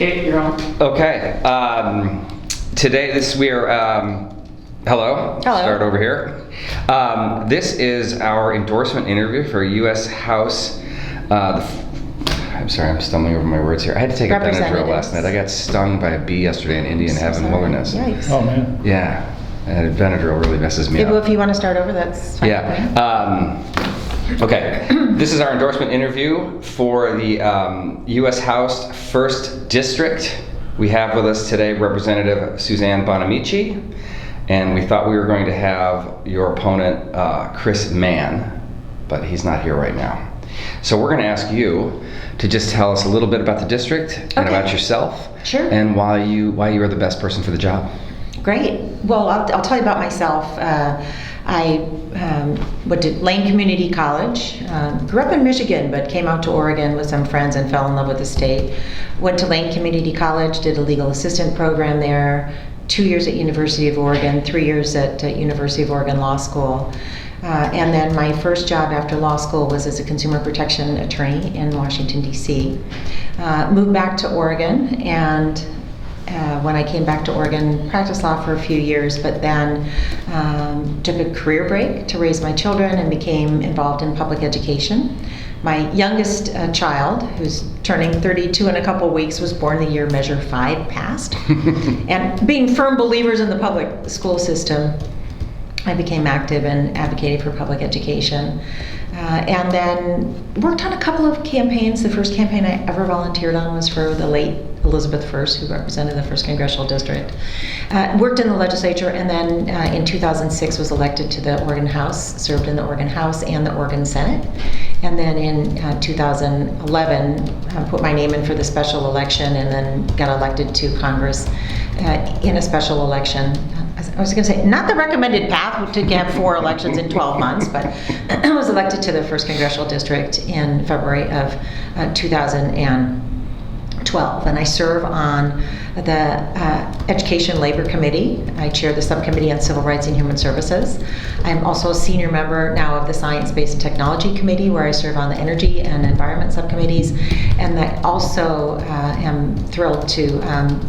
You're on. Okay. Today, hello. Start over here. This is our endorsement interview for U.S. House. I'm sorry, I'm stumbling over my words here. I had to take a Benadryl last night. I got stung by a bee yesterday in Indian Heaven Wilderness. Yikes. Oh, man. Yeah. And Benadryl really messes me Well, up. if you want to start over, that's fine. Yeah. Okay. This is our endorsement interview for the U.S. House 1st District. We have with us today Representative Suzanne Bonamici, and we thought we were going to have your opponent, Chris Mann, but he's not here right now. So we're going to ask you to just tell us a little bit about the district and about yourself. Sure. And why you are the best person for the job. Great. Well, I'll tell you about myself. I went to Lane Community College, grew up in Michigan, but came out to Oregon with some friends and fell in love with the state. Went to Lane Community College, did a legal assistant program there, 2 years at University of Oregon, 3 years at University of Oregon Law School. And then my first job after law school was as a consumer protection attorney in Washington, D.C. Moved back to Oregon, and when I came back to Oregon, practiced law for a few years, but then took a career break to raise my children and became involved in public education. My youngest child, who's turning 32 in a couple weeks, was born the year Measure 5 passed. And being firm believers in the public school system, I became active and advocated for public education. And then worked on a couple of campaigns. The first campaign I ever volunteered on was for the late Elizabeth First, who represented the 1st Congressional District. Worked in the legislature, and then in 2006 was elected to the Oregon House, served in the Oregon House and the Oregon Senate. And then in 2011, put my name in for the special election, and then got elected to Congress in a special election. I was going to say, not the recommended path to have 4 elections in 12 months, but I was elected to the 1st Congressional District in February of 2012, and I serve on the Education Labor Committee. I chair the subcommittee on Civil Rights and Human Services. I'm also a senior member now of the Science, Space, and Technology Committee, where I serve on the Energy and Environment subcommittees, and I also am thrilled to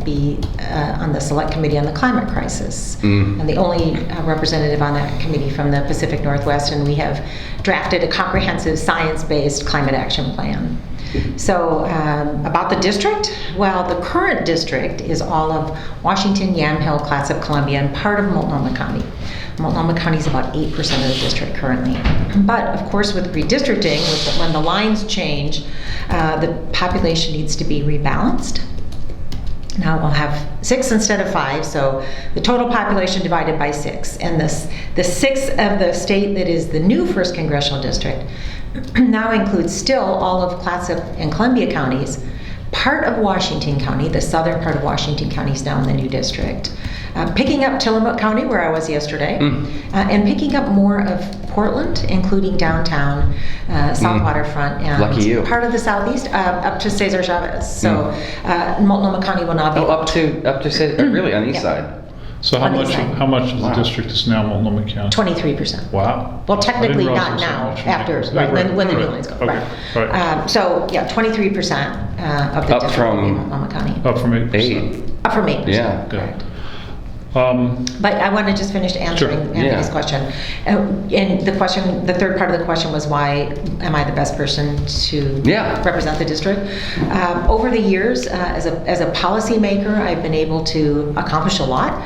be on the Select Committee on the Climate Crisis. I'm the only representative on that committee from the Pacific Northwest, and we have drafted a comprehensive science-based climate action plan. So about the district, well, the current district is all of Washington, Yamhill, Clatsop, Columbia, and part of Multnomah County. Multnomah County is about 8% of the district currently. But of course, with redistricting, when the lines change, the population needs to be rebalanced. Now we'll have 6 instead of 5, so the total population divided by 6. And the 6th of the state that is the new 1st Congressional District now includes still all of Clatsop and Columbia counties, part of Washington County, the southern part of Washington County is now in the new district. Picking up Tillamook County, where I was yesterday, and picking up more of Portland, including downtown, South Waterfront, and Lucky you. part of the southeast, up to Cesar Chavez. So Multnomah County will not be. Up to say really on the east side. So how On the much side. how much of the district is now Multnomah County? 23%. Wow. Well, technically I didn't not realize there was now, so much. after, Okay. right, when the new Right. lines go. Okay. Right. Right. So, yeah, 23% of the Up district from- will be Multnomah County. Up from 8%. 8. Up from 8%. Yeah. Correct. Um, But I want to just finish answering Sure. Anthony's Yeah. question. And the third part of the question was, why am I the best person to represent the district? Over the years, as a policymaker, I've been able to accomplish a lot,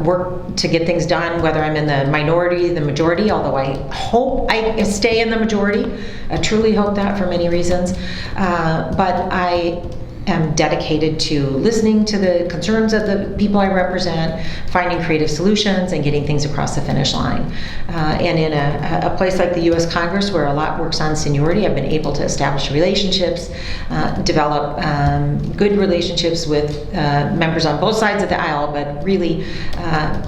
work to get things done, whether I'm in the minority, the majority, although I hope I stay in the majority. I truly hope that for many reasons. But I am dedicated to listening to the concerns of the people I represent, finding creative solutions, and getting things across the finish line. And in a place like the U.S. Congress, where a lot works on seniority, I've been able to establish relationships, develop good relationships with members on both sides of the aisle, but really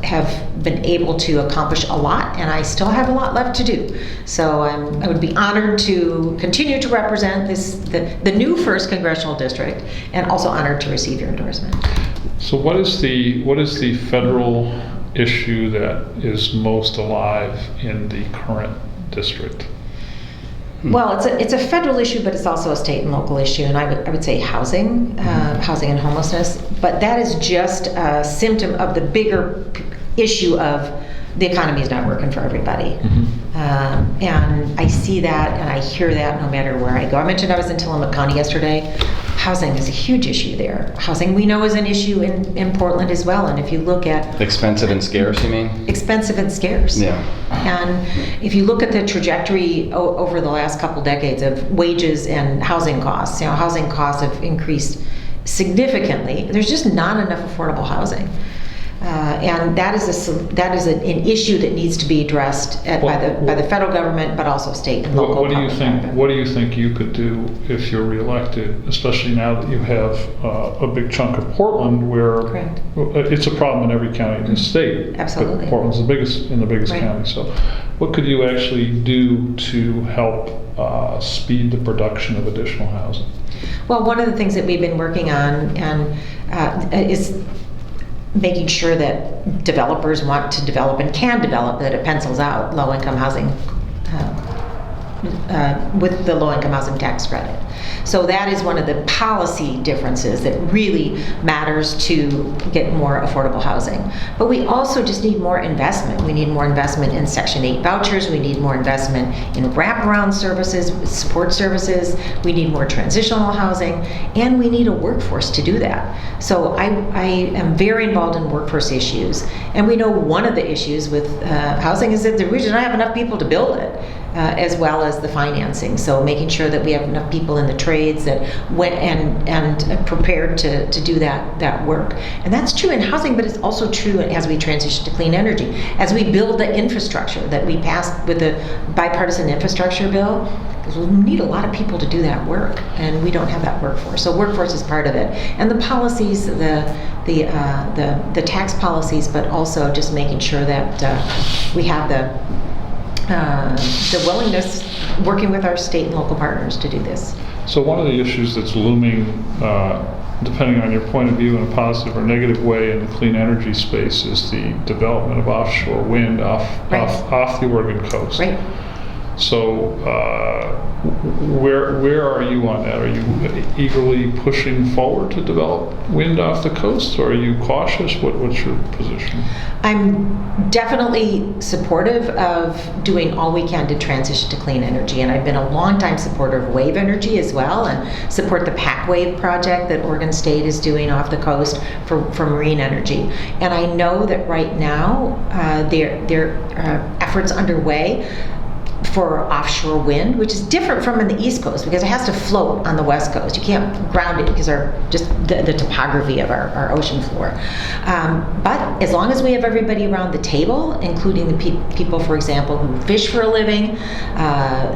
have been able to accomplish a lot, and I still have a lot left to do. So I would be honored to continue to represent the new 1st Congressional District, and also honored to receive your endorsement. so what is the federal issue that is most alive in the current district? Well, it's a federal issue, but it's also a state and local issue, and I would say housing, housing and homelessness. But that is just a symptom of the bigger issue of the economy is not working for everybody. And I see that and I hear that no matter where I go. I mentioned I was in Tillamook County yesterday. Housing is a huge issue there. Housing, we know, is an issue in Portland as well. And if you look at Expensive and scarce, you mean? expensive and scarce. Yeah. And if you look at the trajectory over the last couple decades of wages and housing costs, housing costs have increased significantly. There's just not enough affordable housing. And that is an issue that needs to be addressed by the federal government, but also state and local. What do you think? government. What do you think you could do if you're reelected, especially now that you have a big chunk of Portland, where Correct. it's a problem in every county in the state. Absolutely. But Portland's the biggest Right. county. So, what could you actually do to help speed the production of additional housing? Well, one of the things that we've been working on is making sure that developers want to develop and can develop, that it pencils out low-income housing with the low-income housing tax credit. So that is one of the policy differences that really matters to get more affordable housing. But we also just need more investment. We need more investment in Section 8 vouchers. We need more investment in wraparound services, support services. We need more transitional housing, and we need a workforce to do that. So I am very involved in workforce issues, and we know one of the issues with housing is that we do not have enough people to build it. As well as the financing. So making sure that we have enough people in the trades that went and prepared to do that work. And that's true in housing, but it's also true as we transition to clean energy. As we build the infrastructure that we passed with the bipartisan infrastructure bill, because we need a lot of people to do that work, and we don't have that workforce. So workforce is part of it. And the policies, the tax policies, but also just making sure that we have the willingness, working with our state and local partners to do this. So one of the issues that's looming, depending on your point of view in a positive or negative way in the clean energy space, is the development of offshore wind off the Oregon coast. Right. So where are you on that? Are you eagerly pushing forward to develop wind off the coast, or are you cautious? What's your position? I'm definitely supportive of doing all we can to transition to clean energy, and I've been a longtime supporter of wave energy as well, and support the PacWave project that Oregon State is doing off the coast for marine energy. And I know that right now there are efforts underway for offshore wind, which is different from in the East Coast because it has to float on the West Coast. You can't ground it because the topography of our ocean floor. But as long as we have everybody around the table, including the people, for example, who fish for a living,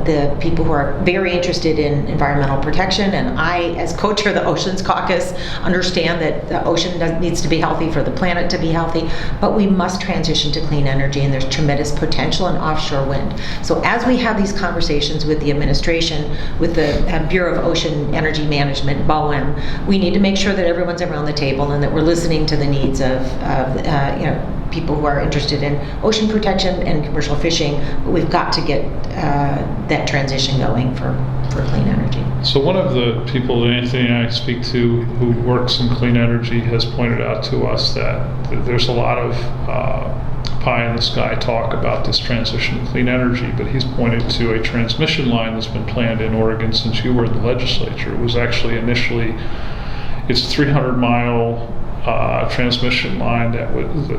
the people who are very interested in environmental protection, and I, as co-chair of the Oceans Caucus, understand that the ocean needs to be healthy for the planet to be healthy, but we must transition to clean energy, and there's tremendous potential in offshore wind. So as we have these conversations with the administration, with the Bureau of Ocean Energy Management, BOEM, we need to make sure that everyone's around the table and that we're listening to the needs of people who are interested in ocean protection and commercial fishing. But we've got to get that transition going for clean energy. So one of the people that Anthony and I speak to who works in clean energy has pointed out to us that there's a lot of pie in the sky talk about this transition to clean energy, but he's pointed to a transmission line that's been planned in Oregon since you were in the legislature. It was actually initially, it's a 300-mile transmission line that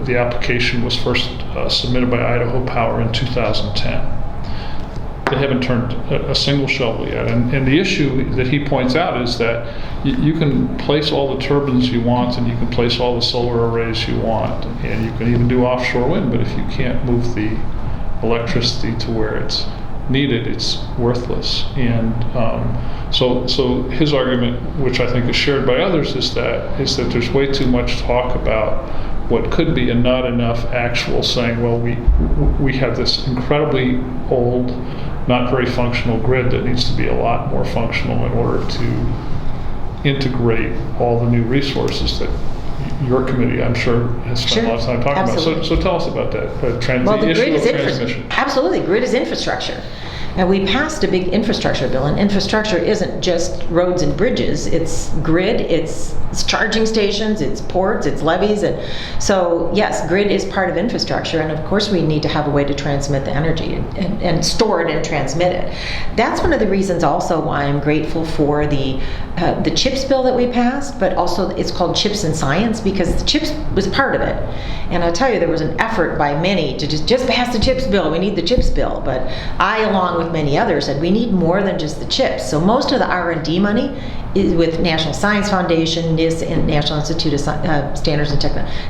the application was first submitted by Idaho Power in 2010. They haven't turned a single shovel yet. And the issue that he points out is that you can place all the turbines you want, and you can place all the solar arrays you want, and you can even do offshore wind, but if you can't move the electricity to where it's needed, it's worthless. And so his argument, which I think is shared by others, is that there's way too much talk about what could be and not enough actual saying, well, we have this incredibly old, not very functional grid that needs to be a lot more functional in order to integrate all the new resources that your committee, I'm sure, has spent a lot of time talking Absolutely. about. So tell us about that, Well, the issue grid of is transmission. Absolutely, grid is infrastructure. And we passed a big infrastructure bill, and infrastructure isn't just roads and bridges. It's grid, it's charging stations, it's ports, it's levees. And so yes, grid is part of infrastructure, and of course we need to have a way to transmit the energy and store it and transmit it. That's one of the reasons also why I'm grateful for the CHIPS bill that we passed, but also it's called CHIPS in Science, because the CHIPS was part of it. And I'll tell you, there was an effort by many to just pass the CHIPS bill. We need the CHIPS bill. But I, along with many others, said we need more than just the CHIPS. So most of the R&D money is with National Science Foundation, NIST, and National Institute of Standards and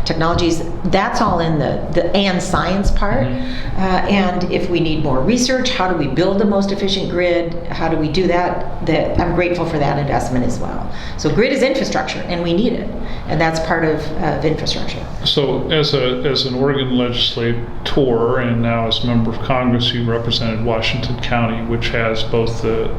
Technologies. That's all in the and science part. And if we need more research, how do we build the most efficient grid? How do we do that? I'm grateful for that investment as well. So grid is infrastructure, and we need it. And that's part of infrastructure. So as an Oregon legislator and now as a member of Congress, you represented Washington County, which has both the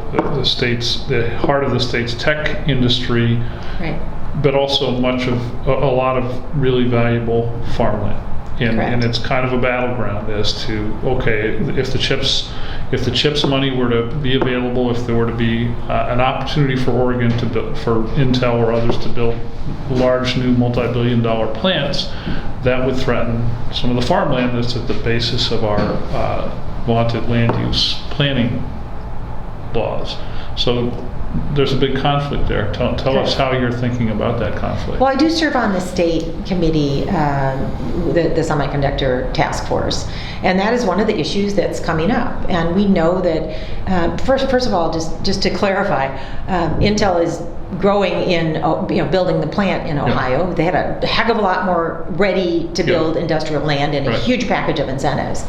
heart of the state's tech industry, right, but also a lot of really valuable farmland. And it's kind of a battleground as to, okay, if the CHIPS money were to be available, if there were to be an opportunity for Oregon to build, for Intel or others to build large new multi-billion-dollar plants, that would threaten some of the farmland that's at the basis of our vaunted land use planning laws. So there's a big conflict there. Tell us how you're thinking about that conflict. Well, I do serve on the state committee, the semiconductor task force, and that is one of the issues that's coming up. And we know that first of all, just to clarify, Intel is growing in, building the plant in Ohio. Yeah. They had a heck of a lot more ready to build industrial land and a huge package of incentives.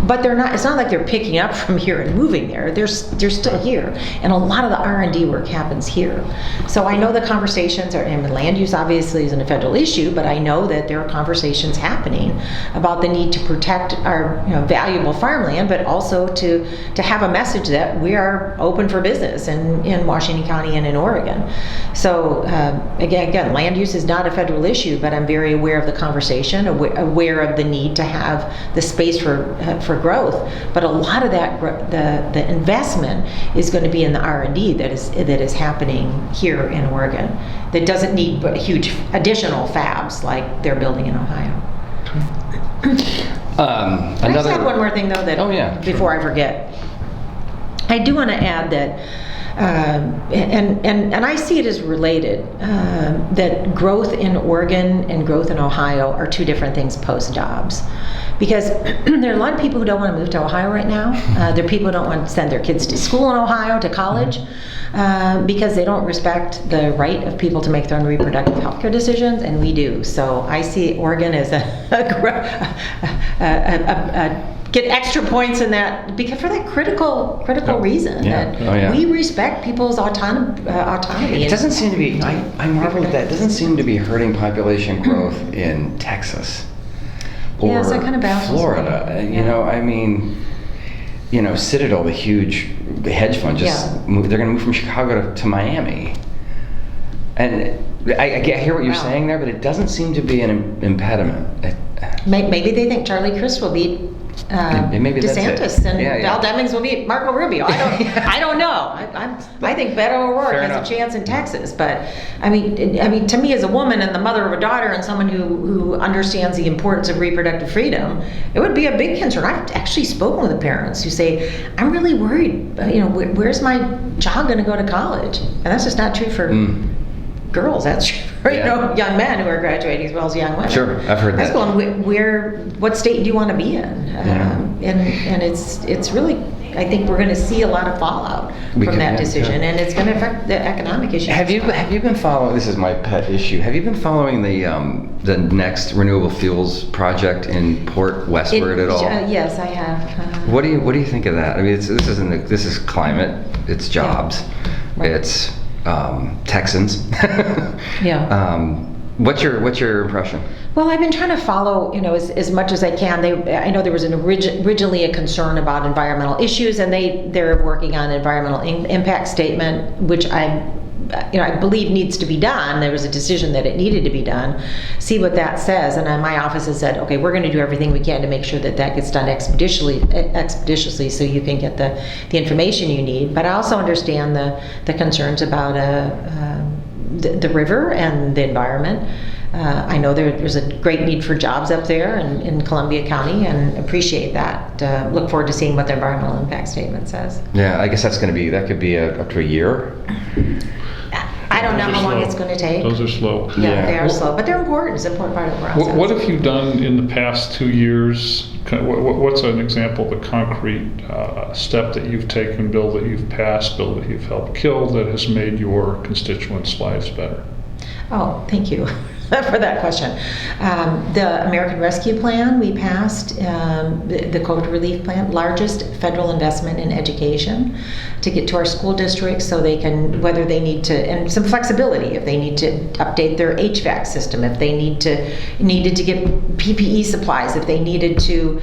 But they're not. It's not like they're picking up from here and moving there. They're still here, and a lot of the R&D work happens here. So I know the conversations are, and land use obviously isn't a federal issue, but I know that there are conversations happening about the need to protect our valuable farmland, but also to have a message that we are open for business in Washington County and in Oregon. So again, land use is not a federal issue, but I'm very aware of the conversation, aware of the need to have the space for growth. But a lot of that, the investment is going to be in the R&D that is happening here in Oregon. That doesn't need huge additional fabs like they're building in Ohio. Can I just add one more thing though? Before I forget, I do want to add that. And I see it as related, that growth in Oregon and growth in Ohio are two different things post-Dobbs. Because there are a lot of people who don't want to move to Ohio right now. There are people who don't want to send their kids to school in Ohio, to college, because they don't respect the right of people to make their own reproductive health care decisions, and we do. So I see Oregon as get extra points in that, because for that critical reason that we respect people's autonomy. It doesn't seem to be. I marvel at that. It doesn't seem to be hurting population growth in Texas or so it kind of baffles Florida. Citadel, the huge hedge fund, they're going to move from Chicago to Miami, and I hear what you're saying there, but it doesn't seem to be an impediment. Maybe they think Charlie Crist will beat maybe DeSantis, and Val Demings will beat Marco Rubio. I don't know. I think Beto O'Rourke has a chance in Texas, but I mean, to me as a woman and the mother of a daughter and someone who understands the importance of reproductive freedom, it would be a big concern. I've actually spoken with the parents who say, "I'm really worried. Where's my child going to go to college?" And that's just not true for girls. That's true for young men who are graduating as well as young women. Sure, I've heard that. What state do you want to be in? And it's really, I think we're going to see a lot of fallout from that decision, and it's going to affect the economic issues. Have you been following? This is my pet issue. Have you been following the next renewable fuels project in Port Westward at all? Yes, I have. What do you think of that? I mean, this is climate. It's jobs. Right. It's Texans. What's your impression? Well, I've been trying to follow, as much as I can. I know there was originally a concern about environmental issues, and they're working on an environmental impact statement, which I'm I believe needs to be done. There was a decision that it needed to be done. See what that says. And my office has said, okay, we're going to do everything we can to make sure that that gets done expeditiously so you can get the information you need. But I also understand the concerns about the river and the environment. I know there's a great need for jobs up there in Columbia County, and appreciate that. Look forward to seeing what the environmental impact statement says. Yeah, I guess that could be up to a year. I don't know Those are how long slow. it's going to take. Those are slow. Yeah, they are Well, slow, but they're important. It's an important part of the process. What have you done in the past 2 years? What's an example of a concrete step that you've taken, bill that you've passed, bill that you've helped kill, that has made your constituents' lives better? Oh, thank you for that question. The American Rescue Plan we passed, the COVID relief plan, largest federal investment in education to get to our school districts so they can, whether they need to, and some flexibility, if they need to update their HVAC system, if they needed to get PPE supplies, if they needed to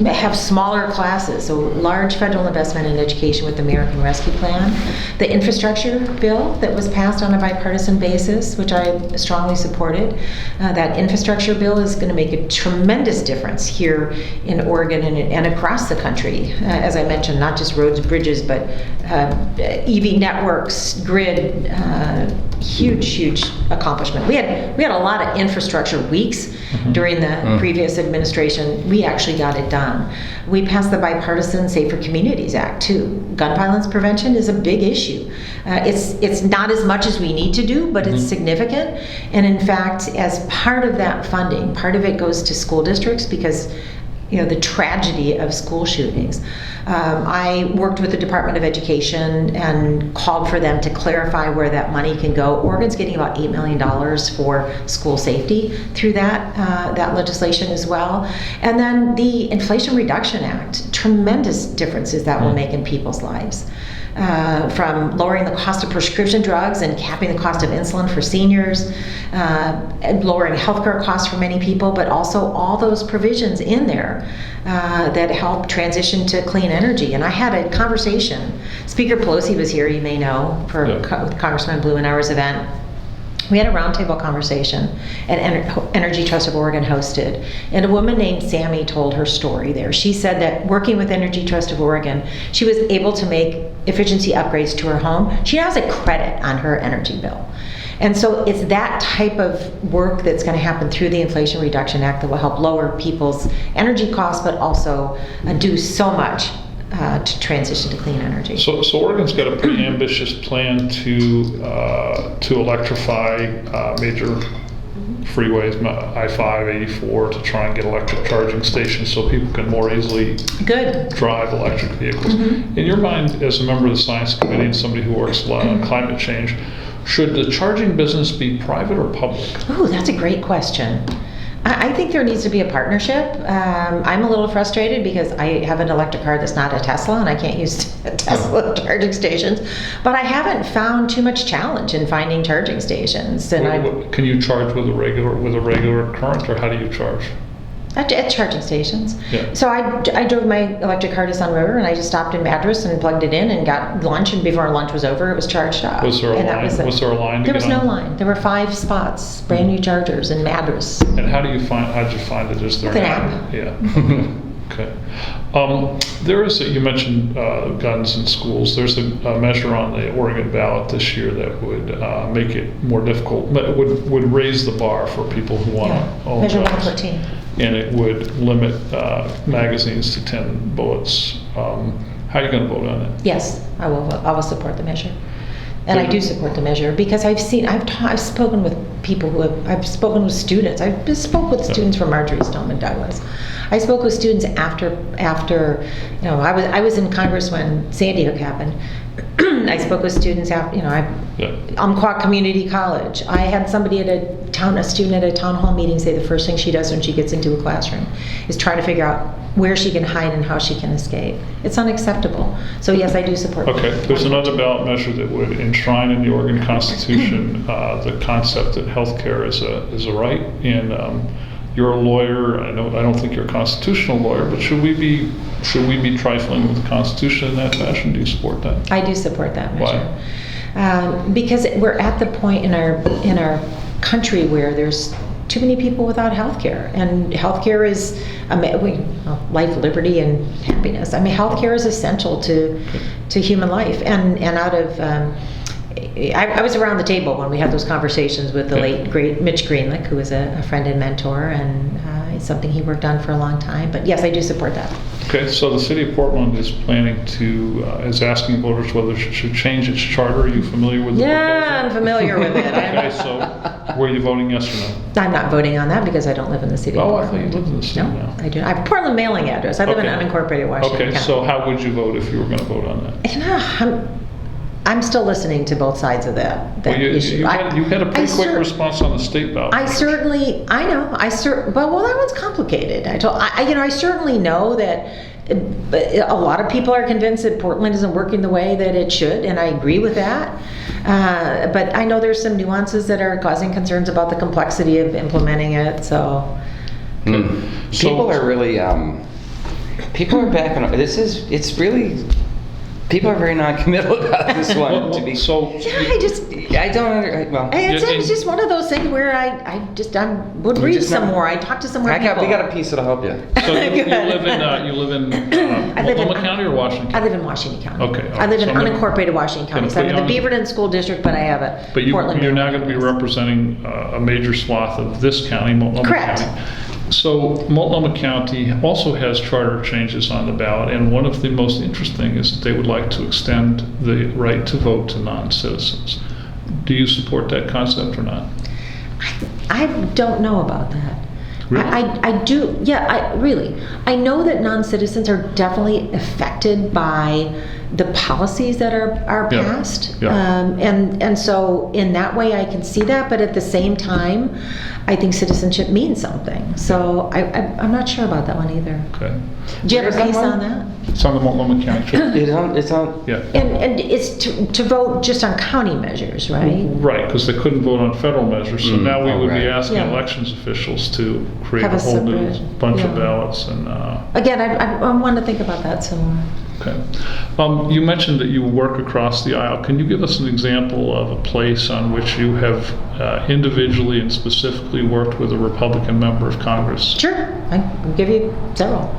have smaller classes. So large federal investment in education with the American Rescue Plan. The infrastructure bill that was passed on a bipartisan basis, which I strongly supported. That infrastructure bill is going to make a tremendous difference here in Oregon and across the country. As I mentioned, not just roads and bridges, but EV networks, grid, huge accomplishment. We had a lot of infrastructure weeks during the previous administration. We actually got it done. We passed the bipartisan Safer Communities Act too. Gun violence prevention is a big issue. It's not as much as we need to do, but it's significant. And in fact, as part of that funding, part of it goes to school districts because the tragedy of school shootings. I worked with the Department of Education and called for them to clarify where that money can go. Oregon's getting about $8 million for school safety through that legislation as well. And then the Inflation Reduction Act, tremendous differences that will make in people's lives. From lowering the cost of prescription drugs and capping the cost of insulin for seniors, and lowering healthcare costs for many people, but also all those provisions in there that help transition to clean energy. And I had a conversation. Speaker Pelosi was here, you may know, for Congressman Blumenauer's event. We had a roundtable conversation at Energy Trust of Oregon hosted, and a woman named Sammy told her story there. She said that working with Energy Trust of Oregon, she was able to make efficiency upgrades to her home. She now has a credit on her energy bill. And so it's that type of work that's going to happen through the Inflation Reduction Act that will help lower people's energy costs, but also do so much to transition to clean energy. So Oregon's got a pretty ambitious plan to electrify major freeways, I-5, 84, to try and get electric charging stations so people can more easily drive electric vehicles. In your mind, as a member of the Science Committee and somebody who works a lot on climate change, should the charging business be private or public? Oh, that's a great question. I think there needs to be a partnership. I'm a little frustrated because I have an electric car that's not a Tesla, and I can't use Tesla charging stations. But I haven't found too much challenge in finding charging stations. And Can you charge with a regular current, or how do you charge? At charging stations. Yeah. So I drove my electric car to Sun River, and I just stopped in Madras and plugged it in and got lunch, and before lunch was over, it was charged up. Was there a line? Was there a line to There was get no on? line. There were 5 spots, brand new chargers in Madras. And how'd you find it? Is there With an app. Yeah. Okay. There is you mentioned guns in schools. There's a measure on the Oregon ballot this year that would make it more difficult, would raise the bar for people who want to own Measure guns. 114. And it would limit magazines to 10 bullets. How are you going to vote on it? Yes, I will support the measure. And I do support the measure because I've spoken with people I've spoken with students. I've spoke with students from Marjorie Stoneman Douglas. I spoke with students after I was in Congress when Sandy Hook happened. I spoke with students after, Umpqua Community College. I had a student at a town hall meeting say the first thing she does when she gets into a classroom is try to figure out where she can hide and how she can escape. It's unacceptable. So yes, I do support. Okay, there's another ballot measure that would enshrine in the Oregon Constitution the concept that healthcare is a right. And you're a lawyer. I don't think you're a constitutional lawyer, but should we be trifling with the Constitution in that fashion? Do you support that? I do support that measure. Why? because we're at the point in our country where there's too many people without health care, and health care is life, liberty, and happiness. I mean, health care is essential to human life, and out of I was around the table when we had those conversations with the late great Mitch Greenlick, who was a friend and mentor, and it's something he worked on for a long time. But yes, I do support that. Okay, so the city of Portland is planning to, is asking voters whether it should change its charter. Are you familiar with the Yeah, I'm proposal? familiar with it. Okay, so were you voting yes or no? I'm not voting on that because I don't live in the city. Oh, of I thought you Portland. lived in the city No, now. I do. I have a Portland mailing address. I live in Okay. unincorporated Washington Okay, County. so how would you vote if you were going to vote on that? You know, I'm still listening to both sides of that Well, issue. you had a pretty quick response on the state ballot. I certainly, I know, well, that one's complicated. I certainly know that a lot of people are convinced that Portland isn't working the way that it should, and I agree with that. But I know there's some nuances that are causing concerns about the complexity of implementing it, so. People are really, people are back on, it's really, people are very non-committal about this one, to be. So, Yeah, I don't under, well. it's just one of those things where I would You read just some not- more. I talk to some more we people. got a piece that'll help you. so you Good. live in I live in- Multnomah County or Washington I County? live in Washington County. Okay, all I live in right. So I'm gonna- unincorporated Washington County. gonna So I'm put in you the on- Beaverton School District, but I have a But Portland. you're not going to be mailing representing a major swath of this county, Multnomah Correct. County. So Multnomah County also has charter changes on the ballot, and one of the most interesting is that they would like to extend the right to vote to non-citizens. Do you support that concept or not? I don't know about that. Really? I do, yeah, really. I know that non-citizens are definitely affected by the policies that are Yeah, passed. yeah. And so in that way I can see that, but at the same time, I think citizenship means something. So I'm not sure about that one either. Okay. Do you have Where a is piece that on one? that? It's on the Multnomah County charter. It's on, Yeah. And it's to vote just on county measures, right? Right, because they couldn't vote on federal measures, so now we would be right. asking Yeah. elections officials to create Have a a whole new separate- bunch of yeah. ballots and, Again, I want to think about that some more. okay. You mentioned that you work across the aisle. Can you give us an example of a place on which you have individually and specifically worked with a Republican member of Congress? Sure, I can give you several.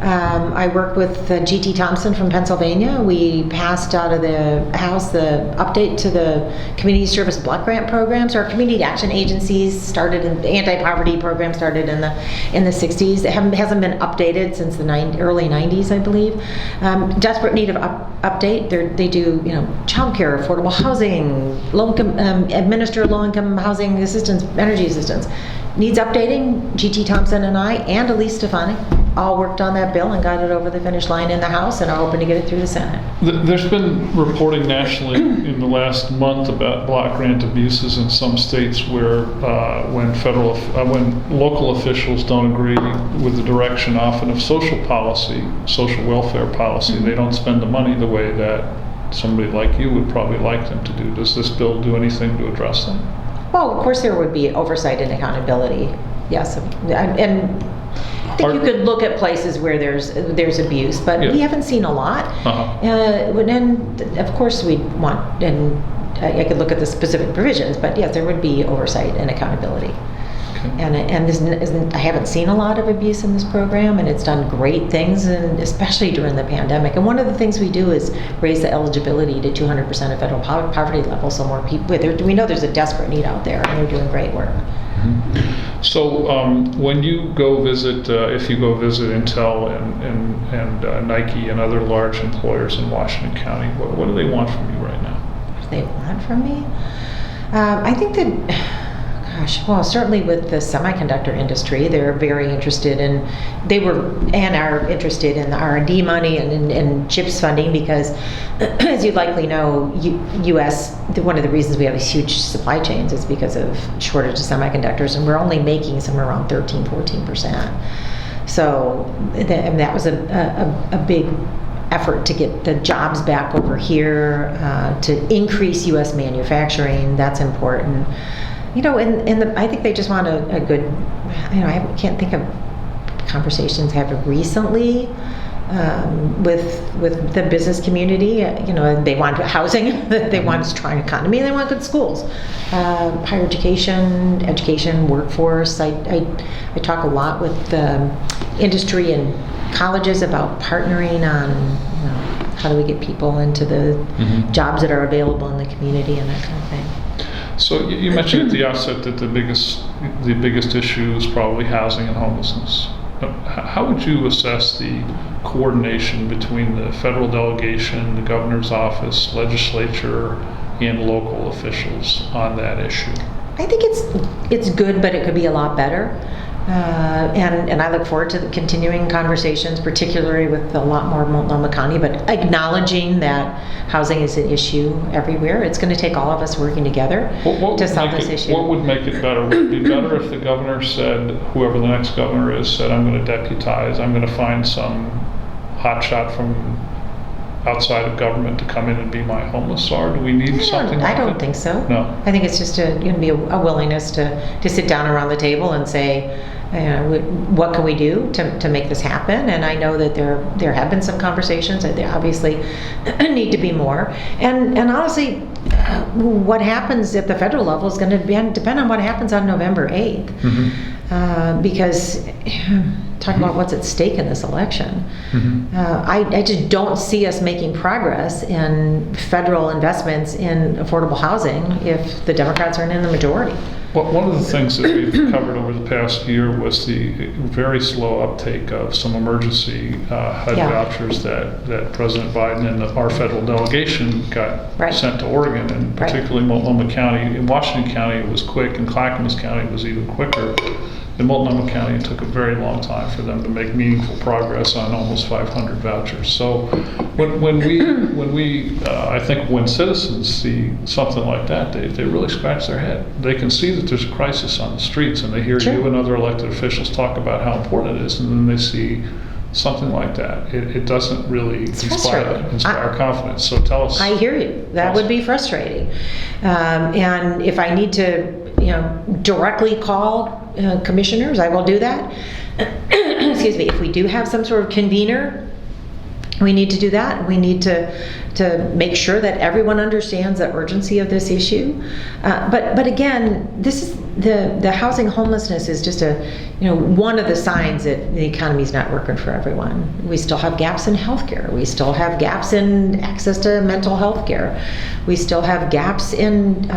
I work with G.T. Thompson from Pennsylvania. We passed out of the House the update to the Community Service Block Grant programs. Our community action agencies started in the anti-poverty program started in the 60s. It hasn't been updated since the early 90s, I believe. Desperate need of update. They do child care, affordable housing, low-income, administer low-income housing assistance, energy assistance. Needs updating. G.T. Thompson and I and Elise Stefani all worked on that bill and got it over the finish line in the House and are hoping to get it through the Senate. There's been reporting nationally in the last month about block grant abuses in some states where when local officials don't agree with the direction often of social welfare policy, they don't spend the money the way that somebody like you would probably like them to do. Does this bill do anything to address that? Well, of course there would be oversight and accountability, yes. And I think you could look at places where there's abuse, but Yeah. we haven't seen a lot. Uh-huh. And of course we want, and I could look at the specific provisions, but yes, there would be oversight and accountability. Okay. And I haven't seen a lot of abuse in this program, and it's done great things, and especially during the pandemic. And one of the things we do is raise the eligibility to 200% of federal poverty level, so more people. We know there's a desperate need out there, and they're doing great work. So when you go visit, if you go visit Intel and Nike and other large employers in Washington County, what do they want from you right now? What do they want from me? I think that, well, certainly with the semiconductor industry, they're very interested in, are interested in the R&D money and in CHIPS funding because, as you likely know, U.S., one of the reasons we have these huge supply chains is because of shortage of semiconductors, and we're only making somewhere around 13-14%. So that was a big effort to get the jobs back over here, to increase U.S. manufacturing. That's important. I think they just want a good, I can't think of conversations I've had recently with the business community. They want housing, they want a strong economy, and they want good schools, higher education, workforce. I talk a lot with the industry and colleges about partnering on how do we get people into the jobs that are available in the community and that kind of thing. So you mentioned at the outset that the biggest issue is probably housing and homelessness. How would you assess the coordination between the federal delegation, the governor's office, legislature, and local officials on that issue? I think it's good, but it could be a lot better. And I look forward to the continuing conversations, particularly with a lot more Multnomah County, but acknowledging that housing is an issue everywhere. It's going to take all of us working together to solve this issue. What would make it better? Would it be better if the governor said, whoever the next governor is, said, I'm going to deputize, I'm going to find some hotshot from outside of government to come in and be my homeless czar? Do we need something like that? I don't think so. No. I think it's just going to be a willingness to sit down around the table and say, what can we do to make this happen? And I know that there have been some conversations, that there obviously need to be more. And honestly, what happens at the federal level is going to depend on what happens on November 8th. Because talk about what's at stake in this election. I just don't see us making progress in federal investments in affordable housing if the Democrats aren't in the majority. Well, one of the things that we've covered over the past year was the very slow uptake of some emergency HUD vouchers that President Biden and our federal delegation got sent to Oregon, and particularly Multnomah County. In Washington County, it was quick, and Clackamas County was even quicker. In Multnomah County, it took a very long time for them to make meaningful progress on almost 500 vouchers. So when citizens see something like that, they really scratch their head. They can see that there's a crisis on the streets, and they hear you and other elected officials talk about how important it is, and then they see something like that. It doesn't really inspire confidence. So tell us. I hear you. That would be frustrating. And if I need to, directly call commissioners, I will do that. Excuse me. If we do have some sort of convener, we need to do that. We need to make sure that everyone understands the urgency of this issue. But again, this is the housing homelessness is just one of the signs that the economy is not working for everyone. We still have gaps in healthcare. We still have gaps in access to mental health care. We still have gaps in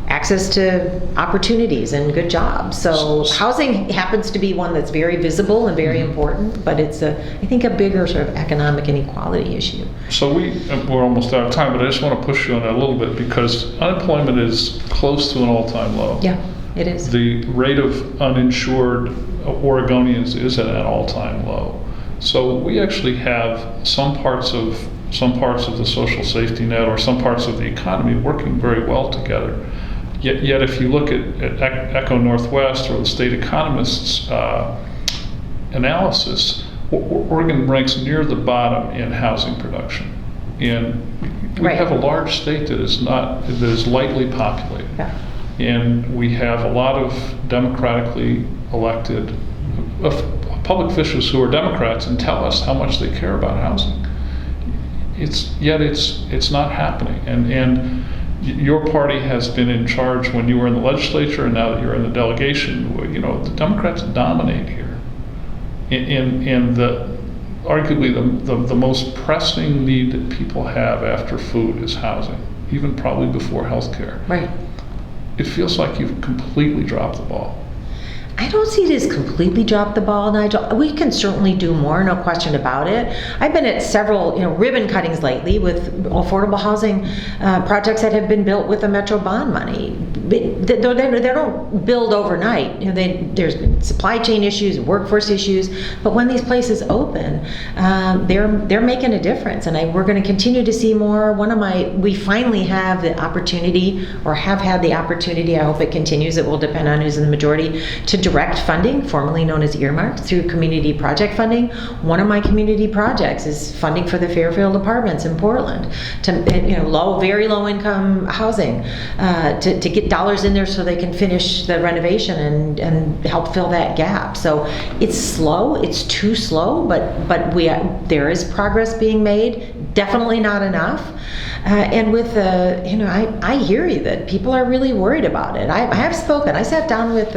access to opportunities and good jobs. So housing happens to be one that's very visible and very important, but it's I think a bigger sort of economic inequality issue. So we're almost out of time, but I just want to push you on that a little bit, because unemployment is close to an all-time low. Yeah, it is. The rate of uninsured Oregonians is at an all-time low. So we actually have some parts of the social safety net or some parts of the economy working very well together. Yet if you look at Echo Northwest or the state economists' analysis, Oregon ranks near the bottom in housing production. And we have a large state that is lightly populated. Yeah. And we have a lot of democratically elected public officials who are Democrats and tell us how much they care about housing. It's not happening. And your party has been in charge when you were in the legislature, and now that you're in the delegation, the Democrats dominate here. And arguably the most pressing need that people have after food is housing, even probably before healthcare. Right. It feels like you've completely dropped the ball. I don't see it as completely dropped the ball, Nigel. We can certainly do more, no question about it. I've been at several ribbon cuttings lately with affordable housing projects that have been built with the Metro bond money. They don't build overnight. There's been supply chain issues, workforce issues, but when these places open, they're making a difference, and we're going to continue to see more. We finally have the opportunity, or have had the opportunity, I hope it continues, it will depend on who's in the majority, to direct funding, formerly known as earmarked, through community project funding. One of my community projects is funding for the Fairfield Apartments in Portland, to very low income housing, to get dollars dollars in there so they can finish the renovation and help fill that gap. So it's slow, it's too slow, but there is progress being made, definitely not enough. And with I hear you that people are really worried about it. I have spoken. I sat down with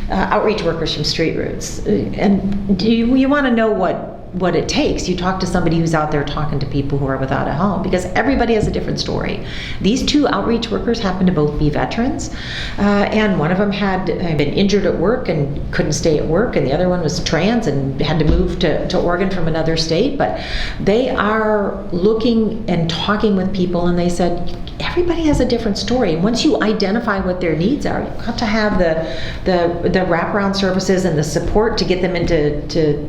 outreach workers from Street Roots, and you want to know what it takes. You talk to somebody who's out there talking to people who are without a home, because everybody has a different story. These two outreach workers happen to both be veterans, and one of them had been injured at work and couldn't stay at work, and the other one was trans and had to move to Oregon from another state. But they are looking and talking with people, and they said everybody has a different story. And once you identify what their needs are, you've got to have the wraparound services and the support to get them into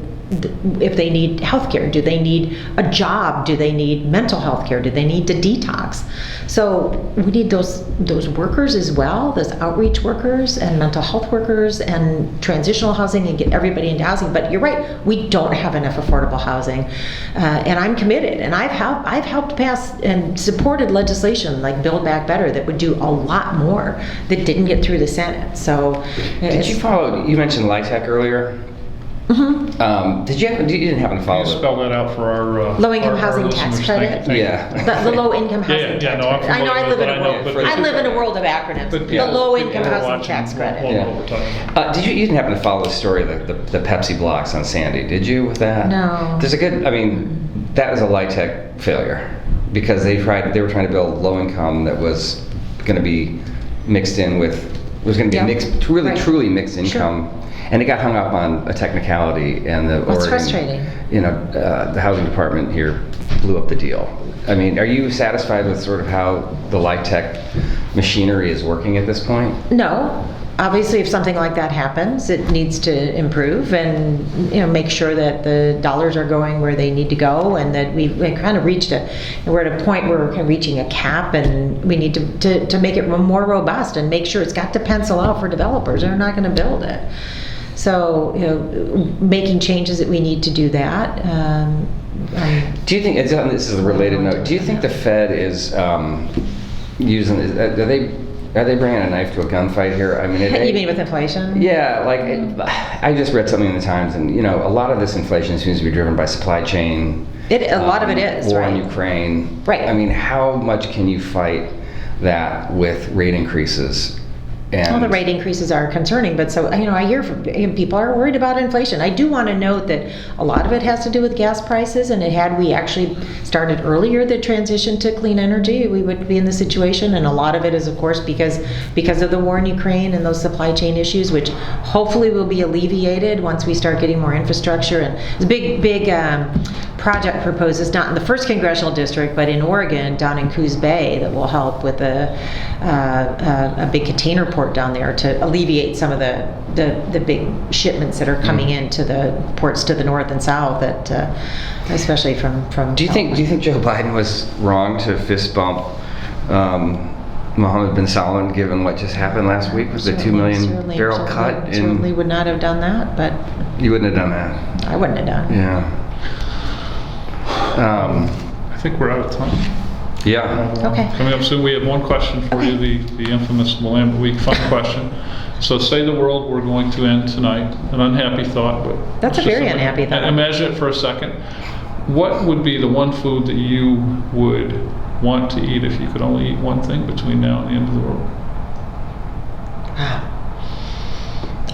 if they need health care. Do they need a job? Do they need mental health care? Do they need to detox? So we need those workers as well, those outreach workers and mental health workers and transitional housing, and get everybody into housing. But you're right, we don't have enough affordable housing, and I'm committed. And I've helped pass and supported legislation like Build Back Better that would do a lot more that didn't get through the Senate. So Did you follow? You mentioned LIHTC earlier. Mm-hmm. You didn't happen to follow? Can you spell that out for our low-income our housing tax listeners? credit? Thank you. Yeah. The low-income housing Yeah, tax no, I'm credit. I know, I live in a familiar world. with it, but I live in a world of acronyms. But The yeah, low-income people are housing watching tax credit. won't know what we're talking about. You didn't happen to follow the story of the Pepsi blocks on Sandy, did you, with that? No. There's that was a LIHTC failure, because they were trying to build low income that was going to be mixed in with, Yeah. mixed, really Right. truly mixed Sure. income. And it got hung up on a technicality, and the That's Oregon, frustrating. The housing department here blew up the deal. I mean, are you satisfied with sort of how the LIHTC machinery is working at this point? No. Obviously, if something like that happens, it needs to improve and make sure that the dollars are going where they need to go, and that we kind of we're at a point where we're kind of reaching a cap, and we need to make it more robust and make sure it's got to pencil out for developers. They're not going to build it. So, making changes that we need to do that. Do you think, this is a related note, do you think the Fed is using, are they bringing a knife to a gunfight here? I mean, You mean with inflation? Yeah, I just read something in the Times, and a lot of this inflation seems to be driven by supply chain. A lot of it is, war right. in Ukraine. Right. I mean, how much can you fight that with rate increases? Well, the rate increases are concerning, but so, I hear from people are worried about inflation. I do want to note that a lot of it has to do with gas prices, and had we actually started earlier the transition to clean energy, we would be in this situation. And a lot of it is, of course, because of the war in Ukraine and those supply chain issues, which hopefully will be alleviated once we start getting more infrastructure. And there's a big project proposes, not in the 1st congressional district, but in Oregon, down in Coos Bay, that will help with a big container port down there to alleviate some of the big shipments that are coming into the ports to the north and south, that especially from. Do you think Joe Biden was wrong to fist bump Mohammed bin Salman, given what just happened last week with the 2 million barrel cut? Certainly would not have done that, but You wouldn't have done that. I wouldn't have done. Yeah. I think we're out of time. Yeah. Okay. Coming up soon, we have one question for you, the infamous Willamette Week fun question. So say the world were going to end tonight, an unhappy thought, but... That's a very unhappy thought. Imagine it for a second. What would be the one food that you would want to eat if you could only eat one thing between now and the end of the world?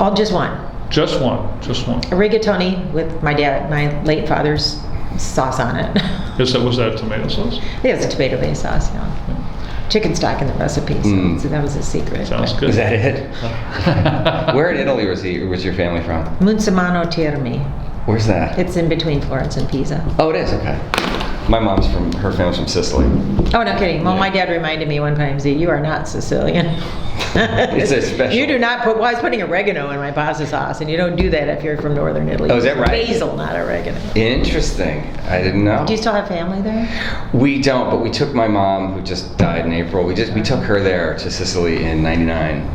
All just one. Just one. Just one. A rigatoni with my late father's sauce on it. Was that tomato sauce? It was a tomato-based sauce, yeah. Chicken stock in the recipe, so that was a secret. Sounds but- good. Is that it? Where in Italy was your family from? Munzimano Termi. Where's that? It's in between Florence and Pisa. Oh, it is, okay. Her family's from Sicily. Oh, no kidding. Well, Yeah. my dad reminded me one time, Z, you are not Sicilian. It's a special. You do not put, well, I was putting oregano in my pasta sauce, and you don't do that if you're from northern Italy. Oh, is that right? Basil, not oregano. Interesting. I didn't know. Do you still have family there? We don't, but we took my mom, who just died in April. We took her there to Sicily in '99.